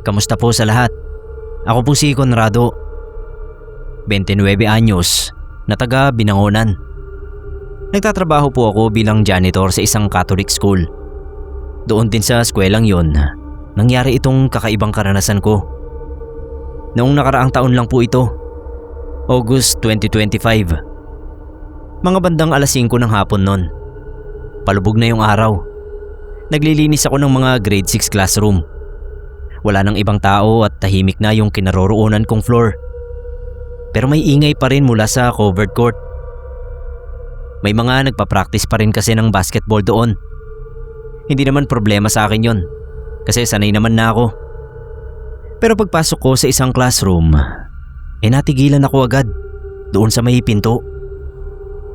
Kamusta po sa lahat? Ako po si Conrado, 29 anyos, na taga Binangonan. Nagtatrabaho po ako bilang janitor sa isang Catholic school. Doon din sa eskwelang yon, nangyari itong kakaibang karanasan ko. Noong nakaraang taon lang po ito, August 2025. Mga bandang alas 5 ng hapon nun. Palubog na yung araw. Naglilinis ako ng mga grade 6 classroom. Wala nang ibang tao at tahimik na yung kinaroroonan kong floor. Pero may ingay pa rin mula sa covered court. May mga nagpa-practice pa rin kasi ng basketball doon. Hindi naman problema sa akin yon, kasi sanay naman na ako. Pero pagpasok ko sa isang classroom, natigilan ako agad doon sa may pinto.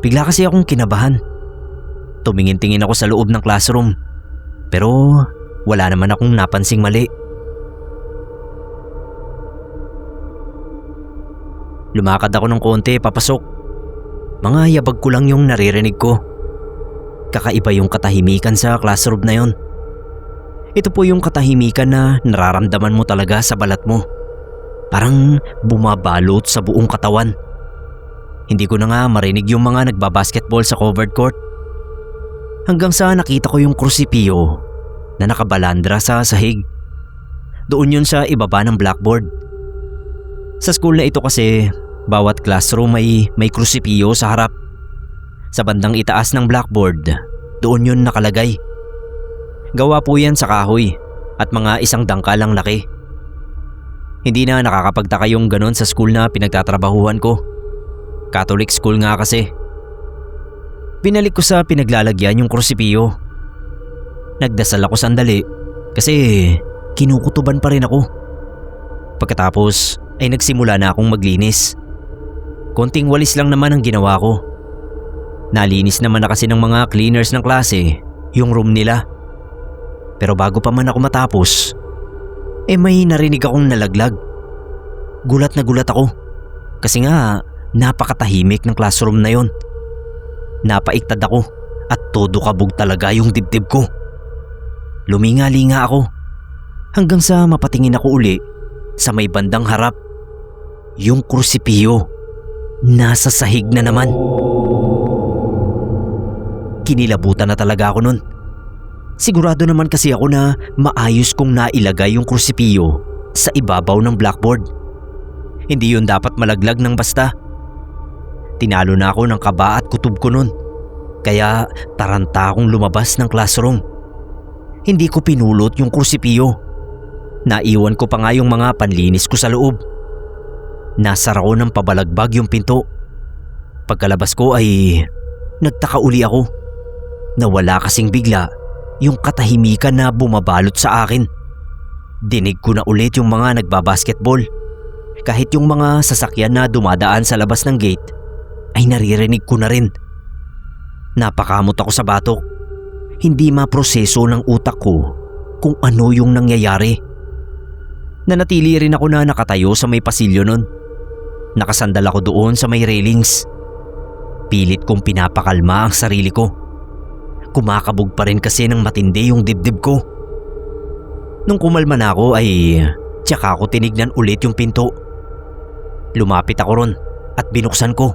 Bigla kasi akong kinabahan. Tumingin-tingin ako sa loob ng classroom, pero wala naman akong napansing mali. Lumakad ako ng konti papasok. Mga yabag ko lang yung naririnig ko. Kakaiba yung katahimikan sa classroom na yon. Ito po yung katahimikan na nararamdaman mo talaga sa balat mo. Parang bumabalot sa buong katawan. Hindi ko na nga marinig yung mga nagbabasketball sa covered court. Hanggang sa nakita ko yung krusipiyo na nakabalandra sa sahig. Doon yun sa ibaba ng blackboard. Sa school na ito kasi, bawat classroom may krusipiyo sa harap. Sa bandang itaas ng blackboard, doon yun nakalagay. Gawa po yan sa kahoy at mga isang dangkalang laki. Hindi na nakakapagtaka yung ganon sa school na pinagtatrabahuhan ko. Catholic school nga kasi. Binalik ko sa pinaglalagyan yung krusipiyo. Nagdasal ako sandali kasi kinukutuban pa rin ako. Pagkatapos ay nagsimula na akong maglinis. Konting walis lang naman ang ginawa ko. Nalinis naman na kasi ng mga cleaners ng klase yung room nila. Pero bago pa man ako matapos, may narinig akong nalaglag. Gulat na gulat ako kasi nga napakatahimik ng classroom na yon. Napaiktad ako at todo kabog talaga yung dibdib ko. Luminga-linga ako hanggang sa mapatingin ako uli sa may bandang harap. Yung krusipiyo nasa sahig na naman. Kinilabutan na talaga ako nun. Sigurado naman kasi ako na maayos kong nailagay yung krusipiyo sa ibabaw ng blackboard. Hindi yun dapat malaglag ng basta. Tinalo na ako ng kaba at kutob ko nun. Kaya taranta akong lumabas ng classroom. Hindi ko pinulot yung krusipiyo. Naiwan ko pa nga yung mga panlinis ko sa loob. Nasara ko ng pabalagbag yung pinto. Pagkalabas ko ay nagtaka uli ako. Nawala kasing bigla yung katahimikan na bumabalot sa akin. Dinig ko na ulit yung mga nagbabasketball. Kahit yung mga sasakyan na dumadaan sa labas ng gate ay naririnig ko na rin. Napakamot ako sa batok. Hindi maproseso ng utak ko kung ano yung nangyayari. Nanatili rin ako na nakatayo sa may pasilyo nun. Nakasandal ako doon sa may railings. Pilit kong pinapakalma ang sarili ko. Kumakabog pa rin kasi ng matindi yung dibdib ko. Nung kumalma na ako ay tsaka ako tinignan ulit yung pinto. Lumapit ako ron at binuksan ko.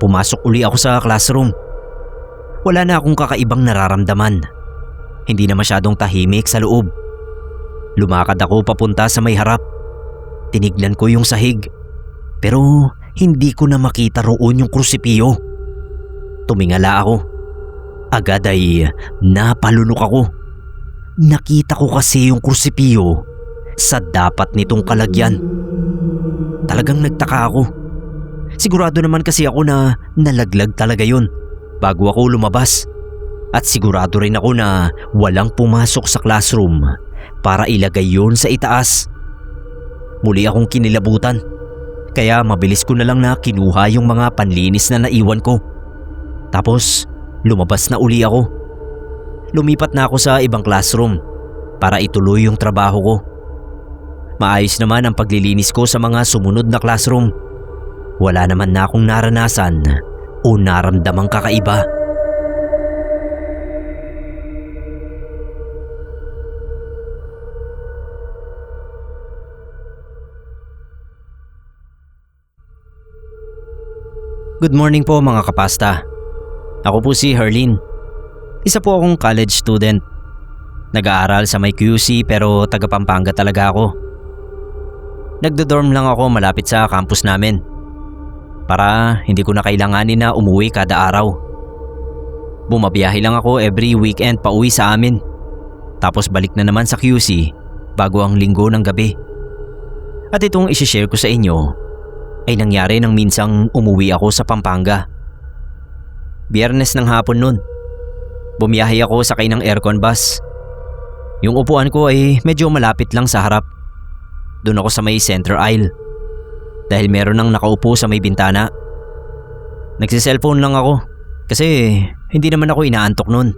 Pumasok uli ako sa classroom. Wala na akong kakaibang nararamdaman. Hindi na masyadong tahimik sa loob. Lumakad ako papunta sa may harap. Tinignan ko yung sahig. Pero hindi ko na makita roon yung krusipiyo. Tumingala ako. Agad ay napalunok ako. Nakita ko kasi yung krusipiyo sa dapat nitong kalagyan. Talagang nagtaka ako. Sigurado naman kasi ako na nalaglag talaga yun bago ako lumabas. At sigurado rin ako na walang pumasok sa classroom para ilagay yun sa itaas. Muli akong kinilabutan. Kaya mabilis ko na lang na kinuha yung mga panlinis na naiwan ko. Tapos lumabas na uli ako. Lumipat na ako sa ibang classroom para ituloy yung trabaho ko. Maayos naman ang paglilinis ko sa mga sumunod na classroom. Wala naman na akong naranasan o naramdamang kakaiba. Good morning po mga kapasta. Ako po si Herlin. Isa po akong college student. Nag-aaral sa may QC pero taga Pampanga talaga ako. Nagdo-dorm lang ako malapit sa campus namin. Para hindi ko na kailanganin na umuwi kada araw. Bumabiyahe lang ako every weekend pa uwi sa amin. Tapos balik na naman sa QC bago ang linggo ng gabi. At itong isishare ko sa inyo ay nangyari nang minsang umuwi ako sa Pampanga. Biyernes ng hapon nun. Bumiyahe ako sakay ng aircon bus. Yung upuan ko ay medyo malapit lang sa harap. Doon ako sa may center aisle. Dahil meron nang nakaupo sa may bintana. Nagsiselfone lang ako kasi hindi naman ako inaantok nun.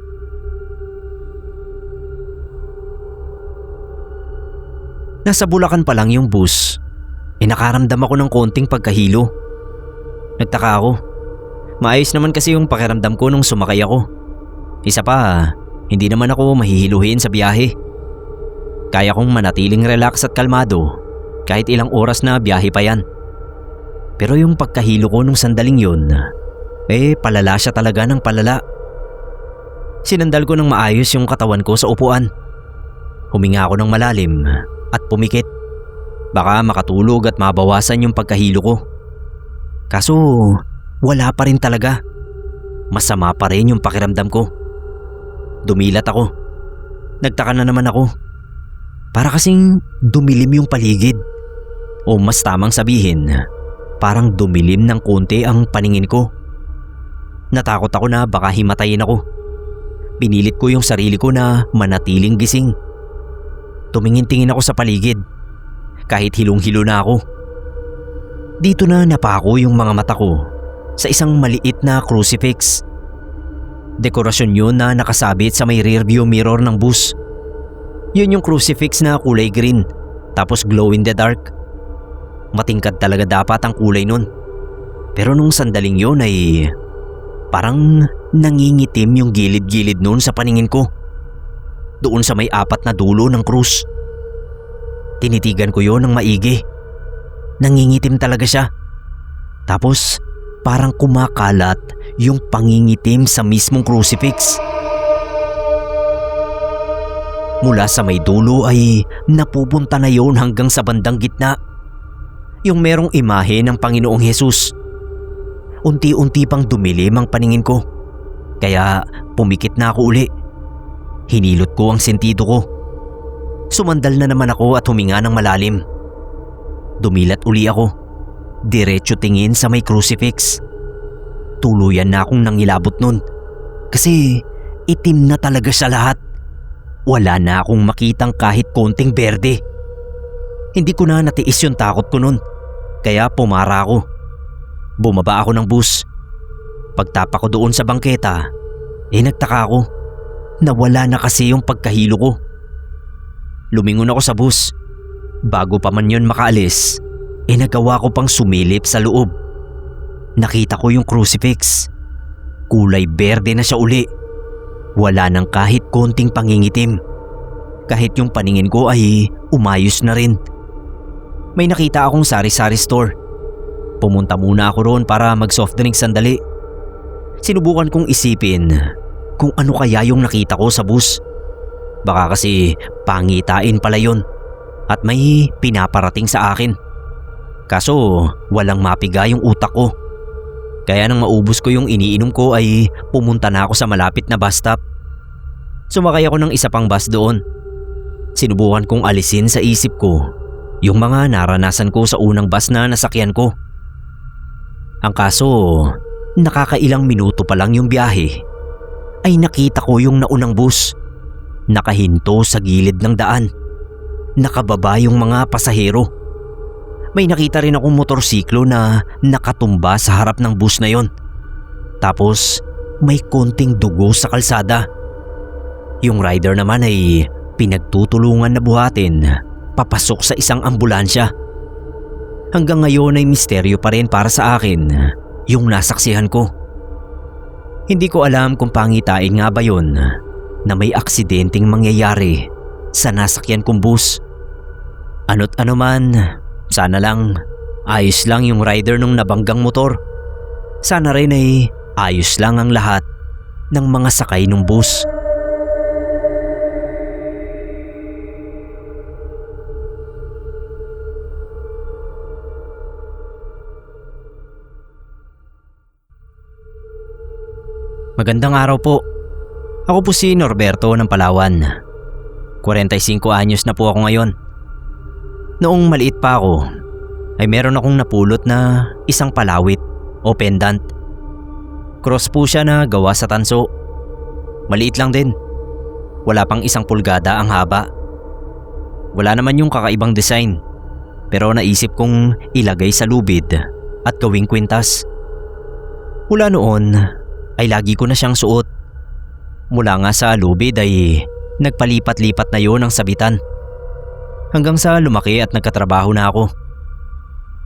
Nasa Bulacan pa lang yung bus. Nakaramdam ako ng konting pagkahilo. Nagtaka ako. Maayos naman kasi yung pakiramdam ko nung sumakay ako. Isa pa, hindi naman ako mahihiluhin sa biyahe. Kaya kong manatiling relax at kalmado kahit ilang oras na biyahe pa yan. Pero yung pagkahilo ko nung sandaling yun, palala siya talaga ng palala. Sinandal ko ng maayos yung katawan ko sa upuan. Huminga ako ng malalim at pumikit. Baka makatulog at mabawasan yung pagkahilo ko. Kaso wala pa rin talaga. Masama pa rin yung pakiramdam ko. Dumilat ako. Nagtaka na naman ako. Para kasing dumilim yung paligid. O mas tamang sabihin, parang dumilim ng konti ang paningin ko. Natakot ako na baka himatayin ako. Pinilit ko yung sarili ko na manatiling gising. Tumingin-tingin ako sa paligid. Kahit hilong-hilo na ako. Dito na napako yung mga mata ko sa isang maliit na crucifix. Dekorasyon yun na nakasabit sa may rearview mirror ng bus. Yun yung crucifix na kulay green tapos glow in the dark. Matingkad talaga dapat ang kulay nun. Pero nung sandaling yun ay parang nangingitim yung gilid-gilid nun sa paningin ko. Doon sa may 4 na dulo ng krus. Tinitigan ko yon ng maigi. Nangingitim talaga siya. Tapos parang kumakalat yung pangingitim sa mismong crucifix. Mula sa may dulo ay napupunta na yon hanggang sa bandang gitna. Yung merong imahe ng Panginoong Hesus. Unti-unti pang dumilim ang paningin ko. Kaya pumikit na ako uli. Hinilot ko ang sentido ko. Sumandal na naman ako at huminga ng malalim. Dumilat uli ako. Diretso tingin sa may crucifix. Tuluyan na akong nangilabot nun. Kasi itim na talaga sa lahat. Wala na akong makitang kahit konting berde. Hindi ko na natiis yung takot ko nun. Kaya pumara ako. Bumaba ako ng bus. Pagtapa ko doon sa bangketa, nagtaka ako. Nawala na kasi yung pagkahilo ko. Lumingon ako sa bus. Bago pa man yun makaalis, nagawa ko pang sumilip sa loob. Nakita ko yung crucifix. Kulay berde na siya uli. Wala nang kahit konting pangingitim. Kahit yung paningin ko ay umayos na rin. May nakita akong sari-sari store. Pumunta muna ako roon para mag soft drink sandali. Sinubukan kong isipin kung ano kaya yung nakita ko sa bus. Baka kasi pangitain pala yun at may pinaparating sa akin. Kaso walang mapiga yung utak ko. Kaya nang maubos ko yung iniinom ko ay pumunta na ako sa malapit na bus stop. Sumakay ako ng isa pang bus doon. Sinubukan kong alisin sa isip ko yung mga naranasan ko sa unang bus na nasakyan ko. Ang kaso, nakakailang minuto pa lang yung biyahe ay nakita ko yung naunang bus. Nakahinto sa gilid ng daan. Nakababa yung mga pasahero. May nakita rin akong motorsiklo na nakatumba sa harap ng bus na yon. Tapos may konting dugo sa kalsada. Yung rider naman ay pinagtutulungan na buhatin papasok sa isang ambulansya. Hanggang ngayon ay misteryo pa rin para sa akin yung nasaksihan ko. Hindi ko alam kung pangitain nga ba yun na may aksidenteng mangyayari sa nasakyan kong bus. Ano't ano man, sana lang ayos lang yung rider nung nabanggang motor. Sana rin ay ayos lang ang lahat ng mga sakay ng bus. Magandang araw po. Ako po si Norberto ng Palawan. 45 anyos na po ako ngayon. Noong maliit pa ako, ay meron akong napulot na isang palawit o pendant. Cross po siya na gawa sa tanso. Maliit lang din. Wala pang 1 pulgada ang haba. Wala naman yung kakaibang design, pero naisip kong ilagay sa lubid at gawing kwintas. Mula noon ay lagi ko na siyang suot. Mula nga sa lubid ay nagpalipat-lipat na yon ang sabitan. Hanggang sa lumaki at nagkatrabaho na ako.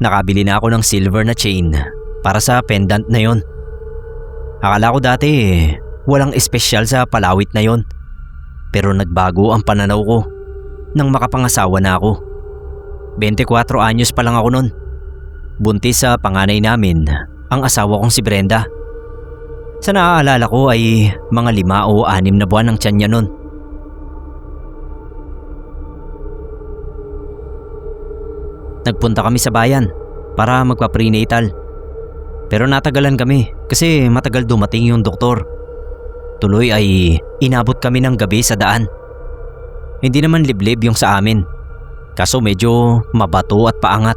Nakabili na ako ng silver na chain para sa pendant na yon. Akala ko dati walang espesyal sa palawit na yon. Pero nagbago ang pananaw ko nang makapangasawa na ako. 24 anyos pa lang ako nun. Buntis sa panganay namin ang asawa kong si Brenda. Sa naaalala ko ay mga 5 o 6 na buwan ang tiyan niya nun. Nagpunta kami sa bayan para magpa-prenatal. Pero natagalan kami kasi matagal dumating yung doktor. Tuloy ay inabot kami ng gabi sa daan. Hindi naman liblib yung sa amin. Kaso medyo mabato at paangat.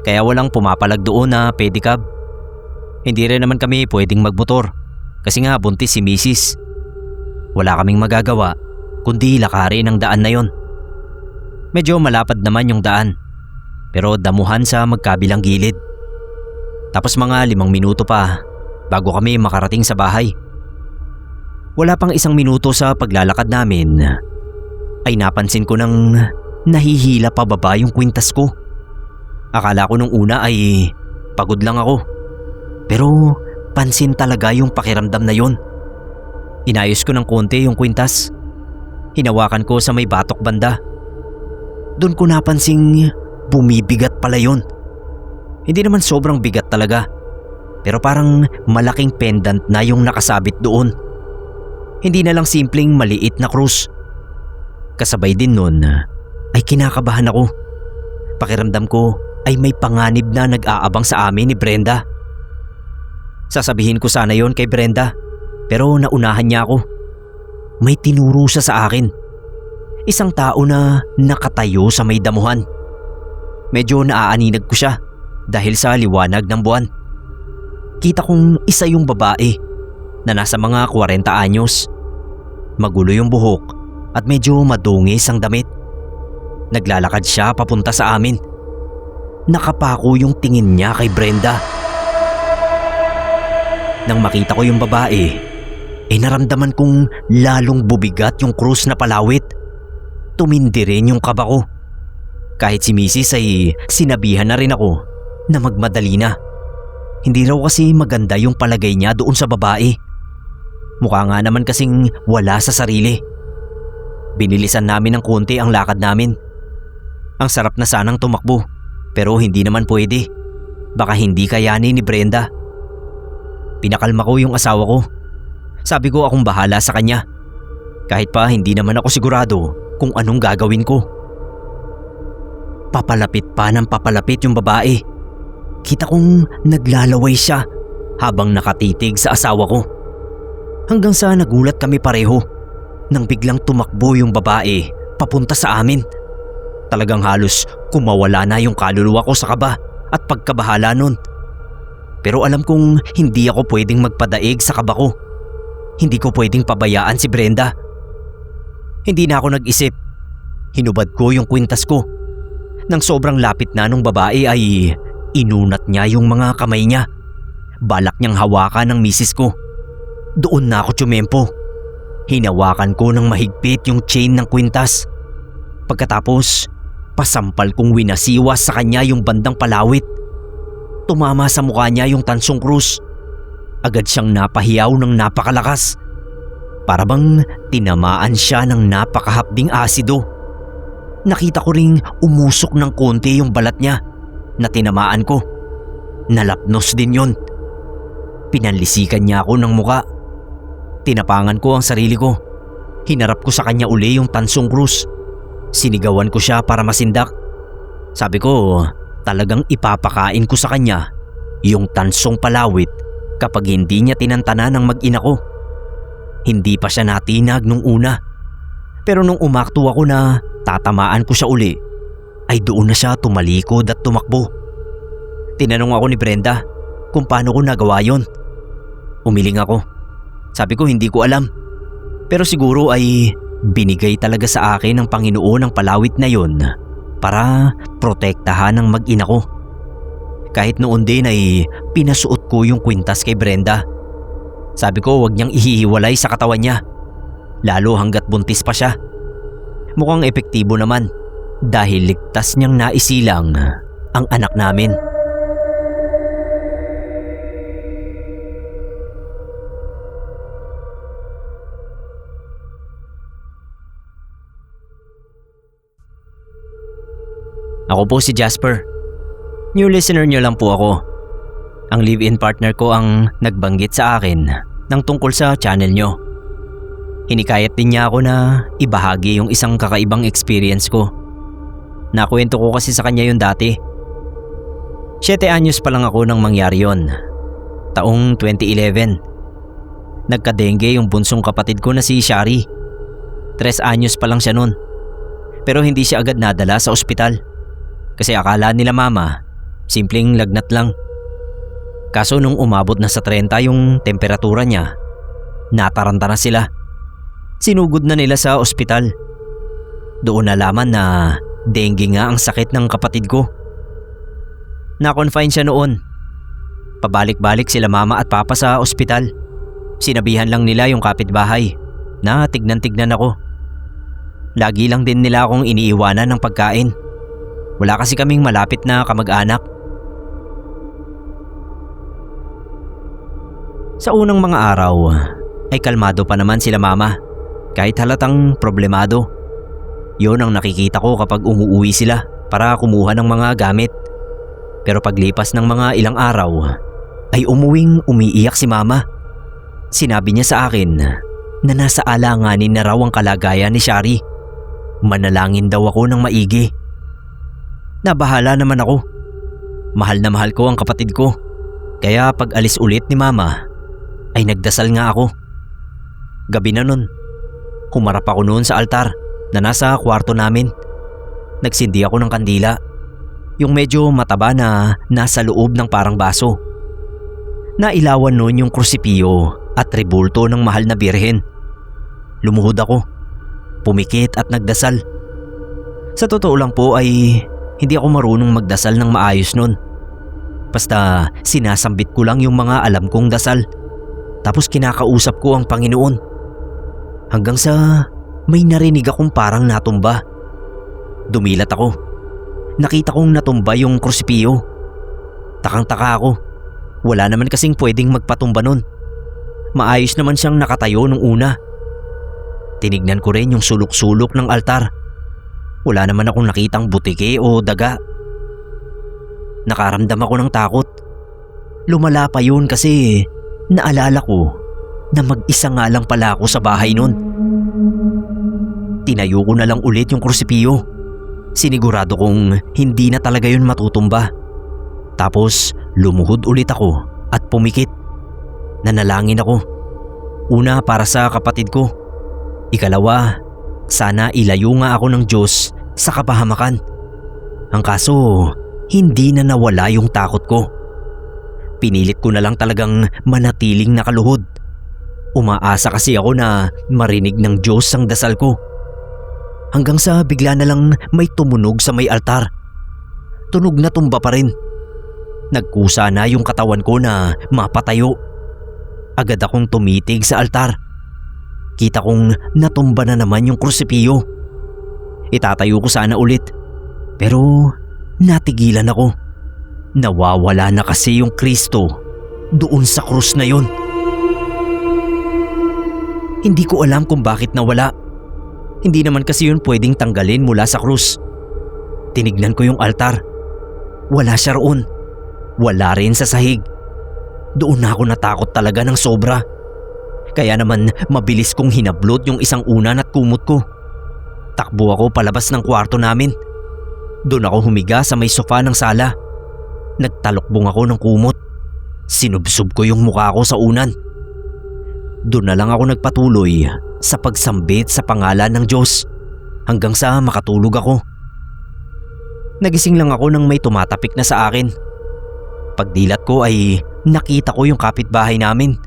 Kaya walang pumapalag doon na pedicab. Hindi rin naman kami pwedeng magmotor kasi nga buntis si Mrs. Wala kaming magagawa kundi lakarin ang daan na yon. Medyo malapad naman yung daan pero damuhan sa magkabilang gilid. Tapos mga 5 minuto pa bago kami makarating sa bahay. Wala pang 1 minuto sa paglalakad namin ay napansin ko nang nahihila pababa yung kwintas ko. Akala ko nung una ay pagod lang ako. Pero pansin talaga yung pakiramdam na yon. Inayos ko ng konti yung kwintas. Hinawakan ko sa may batok banda. Doon ko napansing bumibigat pala yon. Hindi naman sobrang bigat talaga. Pero parang malaking pendant na yung nakasabit doon. Hindi na lang simpleng maliit na krus. Kasabay din nun ay kinakabahan ako. Pakiramdam ko ay may panganib na nag-aabang sa amin ni Brenda. Sasabihin ko sana yon kay Brenda pero naunahan niya ako. May tinuro siya sa akin. Isang tao na nakatayo sa may damuhan. Medyo naaaninag ko siya dahil sa liwanag ng buwan. Kita kong isa yung babae na nasa mga 40 anyos. Magulo yung buhok at medyo madungis ang damit. Naglalakad siya papunta sa amin. Nakapako yung tingin niya kay Brenda. Nang makita ko yung babae, naramdaman kong lalong bubigat yung krus na palawit. Tumindi rin yung kaba ko. Kahit si Mrs. ay sinabihan na rin ako na magmadali na. Hindi raw kasi maganda yung palagay niya doon sa babae. Mukha nga naman kasing wala sa sarili. Binilisan namin ng konti ang lakad namin. Ang sarap na sanang tumakbo pero hindi naman pwede. Baka hindi kayanin ni Brenda. Pinakalma ko yung asawa ko. Sabi ko akong bahala sa kanya. Kahit pa hindi naman ako sigurado kung anong gagawin ko. Papalapit pa ng papalapit yung babae. Kita kong naglalaway siya habang nakatitig sa asawa ko. Hanggang sa nagulat kami pareho nang biglang tumakbo yung babae papunta sa amin. Talagang halos kumawala na yung kaluluwa ko sa kaba at pagkabahala nun. Pero alam kong hindi ako pwedeng magpadaig sa kaba ko. Hindi ko pwedeng pabayaan si Brenda. Hindi na ako nag-isip. Hinubad ko yung kwintas ko. Nang sobrang lapit na nung babae ay inunat niya yung mga kamay niya. Balak niyang hawakan ng misis ko. Doon na ako tsumempo. Hinawakan ko ng mahigpit yung chain ng kwintas. Pagkatapos, pasampal kong winasiwas sa kanya yung bandang palawit. Tumama sa mukha niya yung tansong krus. Agad siyang napahiyaw ng napakalakas. Para bang tinamaan siya ng napakahapding asido. Nakita ko ring umusok ng konti yung balat niya na tinamaan ko. Nalapnos din yon. Pinanlisikan niya ako ng muka. Tinapangan ko ang sarili ko. Hinarap ko sa kanya uli yung tansong krus. Sinigawan ko siya para masindak. Sabi ko, talagang ipapakain ko sa kanya yung tansong palawit kapag hindi niya tinantana ng mag-ina ko. Hindi pa siya natinag nung una. Pero nung umakto ako na tatamaan ko siya uli, ay doon na siya tumalikod at tumakbo. Tinanong ako ni Brenda kung paano ko nagawa yon. Umiling ako. Sabi ko hindi ko alam. Pero siguro ay binigay talaga sa akin ng Panginoon ang palawit na yon para protektahan ang mag-ina ko. Kahit noon din ay pinasuot ko yung kwintas kay Brenda. Sabi ko wag niyang ihihiwalay sa katawan niya, lalo hanggat buntis pa siya. Mukhang epektibo naman dahil ligtas niyang naisilang ang anak namin. Ako po si Jasper. New listener niyo lang po ako. Ang live-in partner ko ang nagbanggit sa akin ng tungkol sa channel niyo. Hinikayat din niya ako na ibahagi yung isang kakaibang experience ko. Nakwento ko kasi sa kanya yun dati. 7 anyos pa lang ako nang mangyari yun. Taong 2011. Nagka-dengue yung bunsong kapatid ko na si Shari. 3 anyos pa lang siya nun. Pero hindi siya agad nadala sa ospital. Kasi akala nila mama, simpleng lagnat lang. Kaso nung umabot na sa 30 yung temperatura niya, nataranta na sila. Sinugod na nila sa ospital. Doon nalaman na dengue nga ang sakit ng kapatid ko. Na-confine siya noon. Pabalik-balik sila mama at papa sa ospital. Sinabihan lang nila yung kapitbahay na tignan-tignan ako. Lagi lang din nila akong iniiwanan ng pagkain. Wala kasi kaming malapit na kamag-anak. Sa unang mga araw ay kalmado pa naman sila mama, kahit halatang problemado. Yon ang nakikita ko kapag umuwi sila para kumuha ng mga gamit. Pero paglipas ng mga ilang araw ay umiiyak si mama. Sinabi niya sa akin na nasa alanganin na raw ang kalagayan ni Shari. Manalangin daw ako ng maigi. Nabahala naman ako. Mahal na mahal ko ang kapatid ko. Kaya pag alis ulit ni mama ay nagdasal nga ako. Gabi na nun. Humarap ako noon sa altar na nasa kwarto namin. Nagsindi ako ng kandila. Yung medyo mataba na nasa loob ng parang baso. Nailawan noon yung krusipiyo at rebulto ng mahal na birhen. Lumuhod ako. Pumikit at nagdasal. Sa totoo lang po ay hindi ako marunong magdasal ng maayos nun. Basta sinasambit ko lang yung mga alam kong dasal. Tapos kinakausap ko ang Panginoon. Hanggang sa may narinig akong parang natumba. Dumilat ako. Nakita kong natumba yung krusipiyo. Takang-taka ako. Wala naman kasing pwedeng magpatumba nun. Maayos naman siyang nakatayo nung una. Tinignan ko rin yung sulok-sulok ng altar. Wala naman akong nakitang butike o daga. Nakaramdam ako ng takot. Lumala pa yun kasi naalala ko na mag-isa nga lang pala ako sa bahay nun. Tinayo ko na lang ulit yung krusipiyo. Sinigurado kong hindi na talaga yun matutumba. Tapos lumuhod ulit ako at pumikit. Nanalangin ako. Una para sa kapatid ko. Ikalawa, sana ilayo nga ako ng Diyos sa kapahamakan. Ang kaso, hindi na nawala yung takot ko. Pinilit ko na lang talagang manatiling nakaluhod. Umaasa kasi ako na marinig ng Diyos ang dasal ko. Hanggang sa bigla na lang may tumunog sa may altar. Tunog na tumba pa rin. Nagkusa na yung katawan ko na mapatayo. Agad akong tumitig sa altar. Kita kong natumba na naman yung krusipiyo. Itatayo ko sana ulit. Pero natigilan ako. Nawawala na kasi yung Kristo doon sa krus na yon. Hindi ko alam kung bakit nawala. Hindi naman kasi yun pwedeng tanggalin mula sa krus. Tinignan ko yung altar. Wala siya roon. Wala rin sa sahig. Doon na ako natakot talaga ng sobra. Kaya naman mabilis kong hinablot yung isang unan at kumot ko. Takbo ako palabas ng kwarto namin. Doon ako humiga sa may sofa ng sala. Nagtalokbong ako ng kumot. Sinubsob ko yung mukha ko sa unan. Doon na lang ako nagpatuloy sa pagsambit sa pangalan ng Diyos hanggang sa makatulog ako. Nagising lang ako nang may tumatapik na sa akin. Pagdilat ko ay nakita ko yung kapitbahay namin.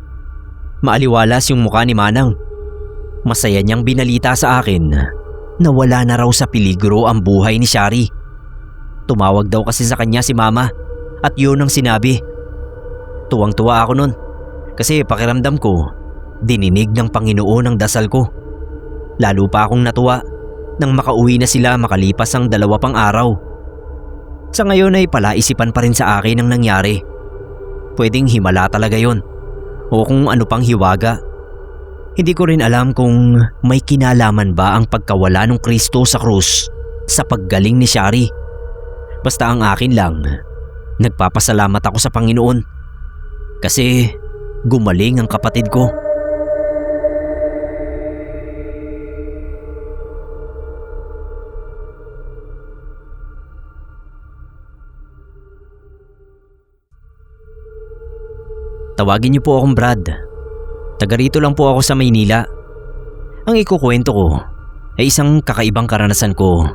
Maaliwalas yung mukha ni Manang. Masaya niyang binalita sa akin na wala na raw sa peligro ang buhay ni Shari. Tumawag daw kasi sa kanya si Mama at yun ang sinabi. Tuwang-tuwa ako nun kasi pakiramdam ko dininig ng Panginoon ang dasal ko. Lalo pa akong natuwa nang makauwi na sila makalipas ang 2 pang araw. Sa ngayon ay palaisipan pa rin sa akin ang nangyari. Pwedeng himala talaga yon o kung ano pang hiwaga. Hindi ko rin alam kung may kinalaman ba ang pagkawala ng Kristo sa krus sa paggaling ni Shari. Basta ang akin lang, nagpapasalamat ako sa Panginoon kasi gumaling ang kapatid ko. Tawagin niyo po akong Brad. Taga rito lang po ako sa Maynila. Ang ikukwento ko ay isang kakaibang karanasan ko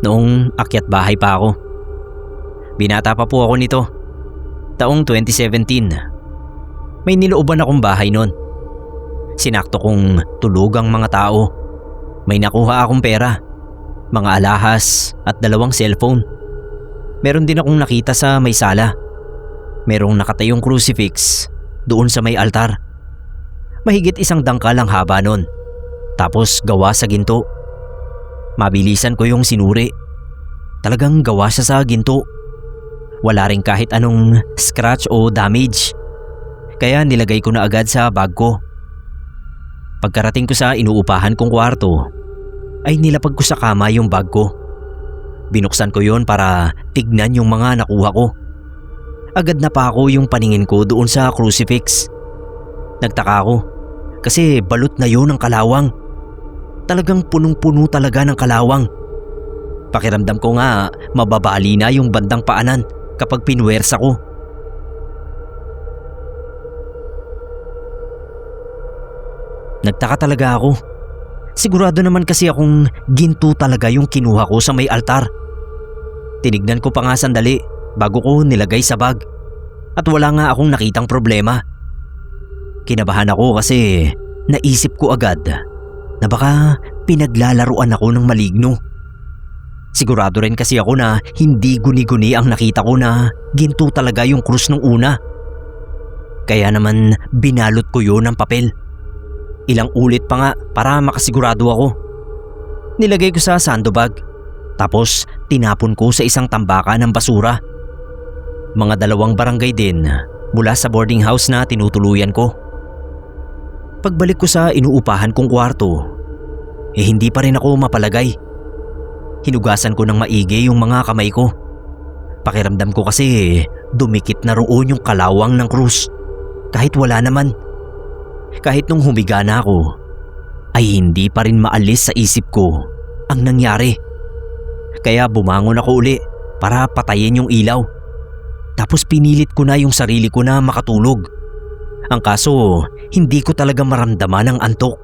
noong akyat bahay pa ako. Binata pa po ako nito. Taong 2017. May nilooban akong bahay noon. Sinakto kong tulog ang mga tao. May nakuha akong pera, mga alahas at 2 cellphone. Meron din akong nakita sa may sala. Merong nakatayong crucifix doon sa may altar. Mahigit 1 dangkal ang haba nun. Tapos gawa sa ginto. Mabilisan ko yung sinuri. Talagang gawa siya sa ginto. Wala rin kahit anong scratch o damage. Kaya nilagay ko na agad sa bag ko. Pagkarating ko sa inuupahan kong kwarto, ay nilapag ko sa kama yung bag ko. Binuksan ko yon para tignan yung mga nakuha ko. Agad na pa ako yung paningin ko doon sa crucifix. Nagtaka ako kasi balot na yun ng kalawang. Talagang punong-puno talaga ng kalawang. Pakiramdam ko nga mababali na yung bandang paanan kapag pinuwersa ko. Nagtaka talaga ako. Sigurado naman kasi akong ginto talaga yung kinuha ko sa may altar. Tinignan ko pa nga sandali bago ko nilagay sa bag at wala nga akong nakitang problema. Kinabahan ako kasi naisip ko agad na baka pinaglalaruan ako ng maligno. Sigurado rin kasi ako na hindi guni-guni ang nakita ko na ginto talaga yung krus nung una. Kaya naman binalot ko yun ng papel. Ilang ulit pa nga para makasigurado ako. Nilagay ko sa sandbag tapos tinapon ko sa isang tambakan ng basura. Mga 2 barangay din mula sa boarding house na tinutuluyan ko. Pagbalik ko sa inuupahan kong kwarto, hindi pa rin ako mapalagay. Hinugasan ko ng maigi yung mga kamay ko. Pakiramdam ko kasi dumikit na roon yung kalawang ng krus kahit wala naman. Kahit nung humiga na ako, ay hindi pa rin maalis sa isip ko ang nangyari. Kaya bumangon ako uli para patayin yung ilaw. Tapos pinilit ko na yung sarili ko na makatulog. Ang kaso, hindi ko talaga maramdaman ang antok.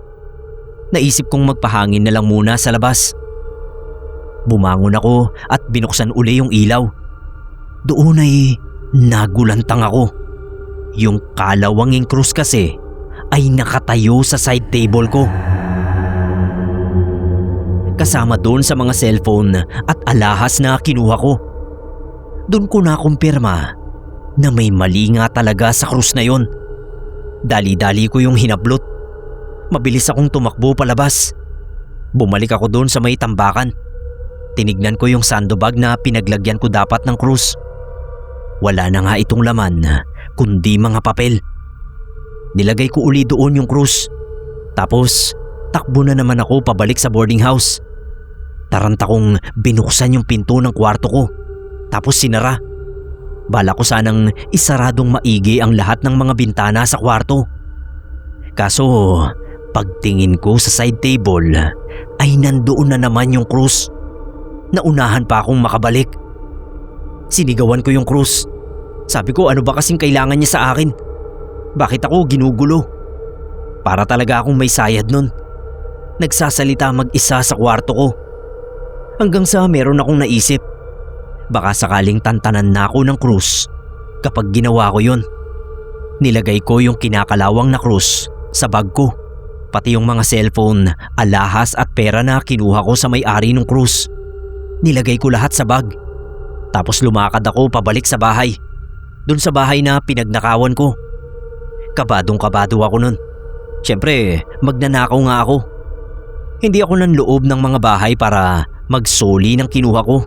Naisip kong magpahangin na lang muna sa labas. Bumangon ako at binuksan uli yung ilaw. Doon ay nagulantang ako. Yung kalawanging krus kasi ay nakatayo sa side table ko. Kasama doon sa mga cellphone at alahas na kinuha ko. Doon ko nakumpirma na may mali nga talaga sa krus na yon. Dali-dali ko yung hinablot. Mabilis akong tumakbo palabas. Bumalik ako doon sa may tambakan. Tinignan ko yung sandbag na pinaglagyan ko dapat ng krus. Wala na nga itong laman kundi mga papel. Nilagay ko uli doon yung krus. Tapos takbo na naman ako pabalik sa boarding house. Taranta kong binuksan yung pinto ng kwarto ko. Tapos sinara. Bala ko sanang isaradong maigi ang lahat ng mga bintana sa kwarto. Kaso pagtingin ko sa side table ay nandoon na naman yung krus. Naunahan pa akong makabalik. Sinigawan ko yung krus. Sabi ko, ano ba kasing kailangan niya sa akin? Bakit ako ginugulo? Para talaga akong may sayad nun. Nagsasalita mag-isa sa kwarto ko. Hanggang sa meron akong naisip. Baka sakaling tantanan na ako ng krus kapag ginawa ko yun. Nilagay ko yung kinakalawang na krus sa bag ko. Pati yung mga cellphone, alahas at pera na kinuha ko sa may-ari ng krus. Nilagay ko lahat sa bag. Tapos lumakad ako pabalik sa bahay. Doon sa bahay na pinagnakawan ko. Kabadong-kabado ako nun. Siyempre, magnanakaw nga ako. Hindi ako ng loob ng mga bahay para magsoli ng kinuha ko.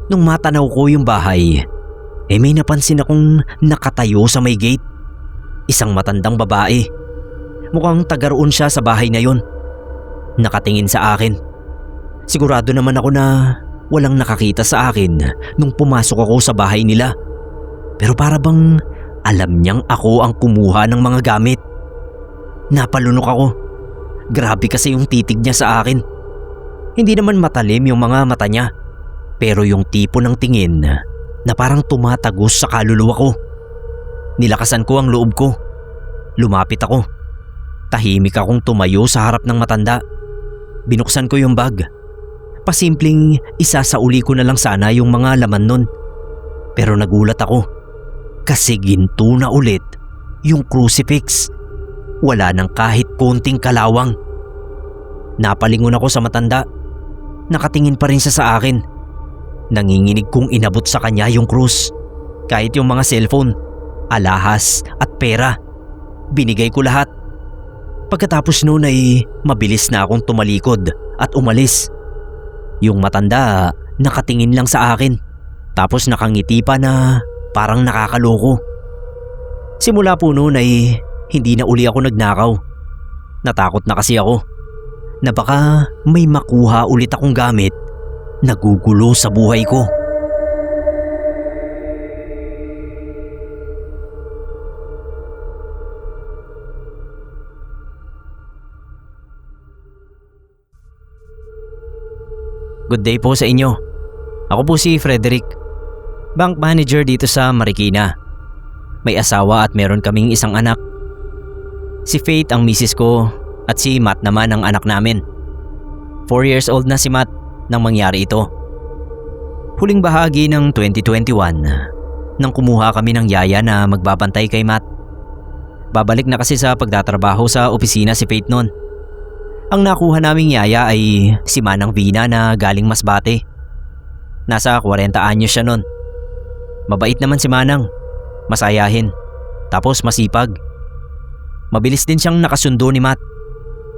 Nung matanaw ko yung bahay, may napansin akong nakatayo sa may gate. Isang matandang babae. Mukhang taga roon siya sa bahay na yon. Nakatingin sa akin. Sigurado naman ako na walang nakakita sa akin nung pumasok ako sa bahay nila. Pero para bang alam niyang ako ang kumuha ng mga gamit. Napalunok ako. Grabe kasi yung titig niya sa akin. Hindi naman matalim yung mga mata niya. Pero yung tipo ng tingin na parang tumatagos sa kaluluwa ko. Nilakasan ko ang loob ko. Lumapit ako. Tahimik akong tumayo sa harap ng matanda. Binuksan ko yung bag. Pasimpleng isasauli ko na lang sana yung mga laman nun. Pero nagulat ako. Kasi ginto na ulit yung crucifix. Wala nang kahit konting kalawang. Napalingon ako sa matanda. Nakatingin pa rin siya sa akin. Nanginginig kong inabot sa kanya yung krus. Kahit yung mga cellphone, alahas at pera. Binigay ko lahat. Pagkatapos noon ay mabilis na akong tumalikod at umalis. Yung matanda nakatingin lang sa akin. Tapos nakangiti pa na parang nakakaloko. Simula po noon ay hindi na uli ako nagnakaw. Natakot na kasi ako na baka may makuha ulit akong gamit. Nagugulo sa buhay ko. Good day po sa inyo. Ako po si Frederick, bank manager dito sa Marikina. May asawa at meron kaming isang anak. Si Faith ang misis ko at si Matt naman ang anak namin. 4 years old na si Matt nang mangyari ito. Huling bahagi ng 2021 nang kumuha kami ng yaya na magbabantay kay Matt. Babalik na kasi sa pagtatrabaho sa opisina si Faith noon. Ang nakuha naming yaya ay si Manang Vina na galing Masbate. Nasa 40 anyos siya noon. Mabait naman si Manang, masayahin, tapos masipag. Mabilis din siyang nakasundo ni Matt,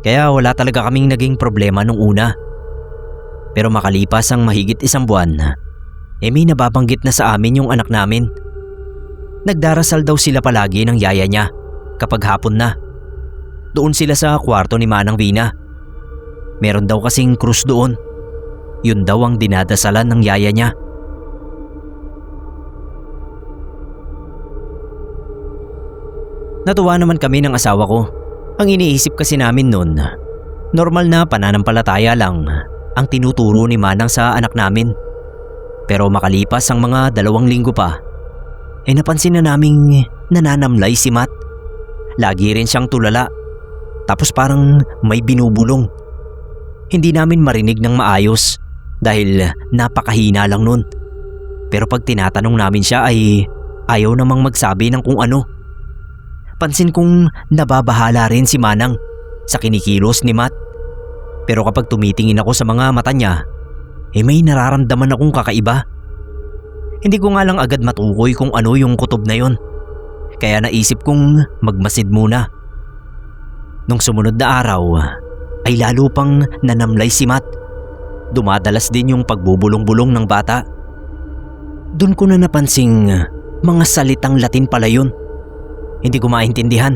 kaya wala talaga kaming naging problema nung una. Pero makalipas ang mahigit 1 buwan, may nababanggit na sa amin yung anak namin. Nagdarasal daw sila palagi ng yaya niya kapag hapon na. Doon sila sa kwarto ni Manang Vina. Meron daw kasing krus doon. Yun daw ang dinadasalan ng yaya niya. Natuwa naman kami ng asawa ko. Ang iniisip kasi namin noon, normal na pananampalataya lang ang tinuturo ni Manang sa anak namin. Pero makalipas ang mga 2 linggo pa, napansin na naming nananamlay si Matt. Lagi rin siyang tulala. Tapos parang may binubulong. Hindi namin marinig ng maayos dahil napakahina lang nun. Pero pag tinatanong namin siya ay ayaw namang magsabi ng kung ano. Pansin kong nababahala rin si Manang sa kinikilos ni Matt. Pero kapag tumitingin ako sa mga mata niya, may nararamdaman akong kakaiba. Hindi ko nga lang agad matukoy kung ano yung kutob na yon. Kaya naisip kong magmasid muna. Nung sumunod na araw ay lalo pang nanamlay si Matt. Dumadalas din yung pagbubulong-bulong ng bata. Doon ko na napansing mga salitang Latin pala yun. Hindi ko maintindihan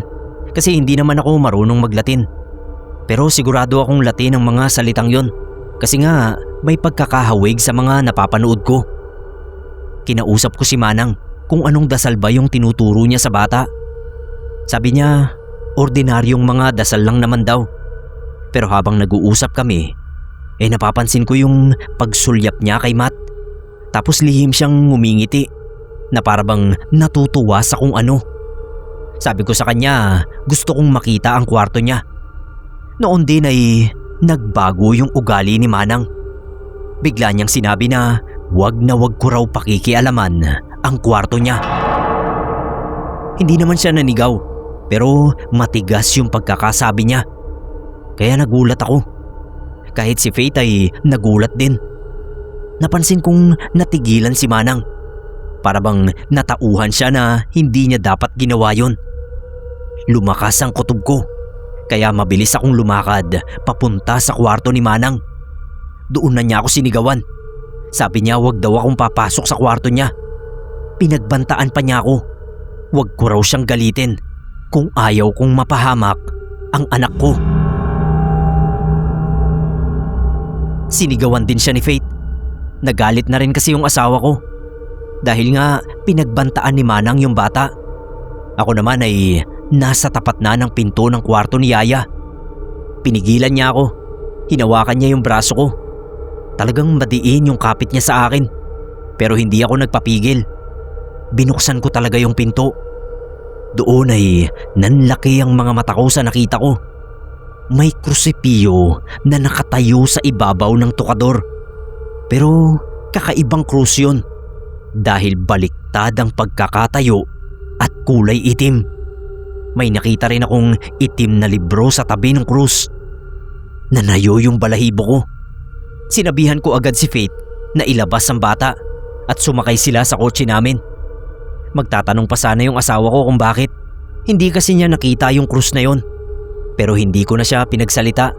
kasi hindi naman ako marunong mag-Latin. Pero sigurado akong Latin ang mga salitang yon kasi nga may pagkakahawig sa mga napapanood ko. Kinausap ko si Manang kung anong dasal ba yung tinuturo niya sa bata. Sabi niya, ordinaryong mga dasal lang naman daw. Pero habang nag-uusap kami, napapansin ko yung pagsulyap niya kay Matt. Tapos lihim siyang ngumingiti na parabang natutuwa sa kung ano. Sabi ko sa kanya, gusto kong makita ang kwarto niya. Noon din ay nagbago yung ugali ni Manang. Bigla niyang sinabi na wag ko raw pakikialaman ang kwarto niya. Hindi naman siya nanigaw, pero matigas yung pagkakasabi niya. Kaya nagulat ako. Kahit si Faith ay nagulat din. Napansin kong natigilan si Manang. Para bang natauhan siya na hindi niya dapat ginawa yon. Lumakas ang kutob ko, kaya mabilis akong lumakad papunta sa kwarto ni Manang. Doon na niya ako sinigawan. Sabi niya wag daw akong papasok sa kwarto niya. Pinagbantaan pa niya ako. Wag ko raw siyang galitin kung ayaw kong mapahamak ang anak ko. Sinigawan din siya ni Faith. Nagalit na rin kasi yung asawa ko. Dahil nga pinagbantaan ni Manang yung bata. Ako naman ay nasa tapat na ng pinto ng kwarto ni Yaya. Pinigilan niya ako. Hinawakan niya yung braso ko. Talagang madiin yung kapit niya sa akin. Pero hindi ako nagpapigil. Binuksan ko talaga yung pinto. Doon ay nanlaki ang mga mata ko sa nakita ko. May krusipiyo na nakatayo sa ibabaw ng tukador. Pero kakaibang krus yun. Dahil baliktad ang pagkakatayo at kulay itim. May nakita rin akong itim na libro sa tabi ng krus. Nanayo yung balahibo ko. Sinabihan ko agad si Faith na ilabas ang bata at sumakay sila sa kotse namin. Magtatanong pa sana yung asawa ko kung bakit. Hindi kasi niya nakita yung krus na yon. Pero hindi ko na siya pinagsalita.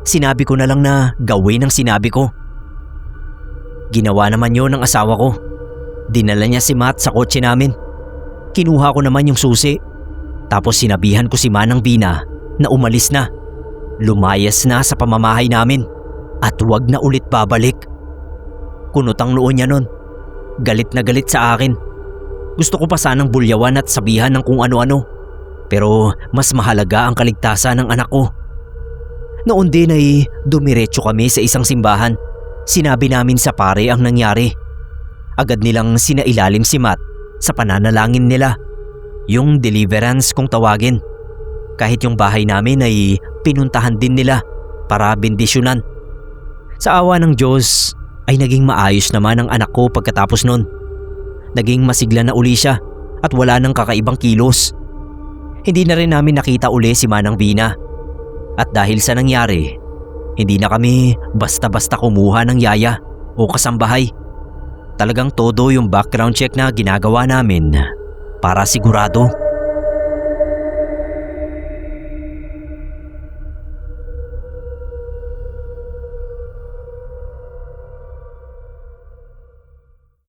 Sinabi ko na lang na gawin ang sinabi ko. Ginawa naman yon ng asawa ko. Dinala niya si Matt sa kotse namin. Kinuha ko naman yung susi. Tapos sinabihan ko si Manang Bina na umalis na. Lumayas na sa pamamahay namin at wag na ulit babalik. Kunot ang noo niya nun. Galit na galit sa akin. Gusto ko pa sanang bulyawan at sabihan ng kung ano-ano. Pero mas mahalaga ang kaligtasan ng anak ko. Noon din ay dumiretso kami sa isang simbahan. Sinabi namin sa pare ang nangyari. Agad nilang sinailalim si Matt sa pananalangin nila. Yung deliverance kung tawagin. Kahit yung bahay namin ay pinuntahan din nila para bendisyonan. Sa awa ng Diyos ay naging maayos naman ang anak ko pagkatapos nun. Naging masigla na uli siya at wala nang kakaibang kilos. Hindi na rin namin nakita uli si Manang Bina. At dahil sa nangyari, hindi na kami basta-basta kumuha ng yaya o kasambahay. Talagang todo yung background check na ginagawa namin para sigurado.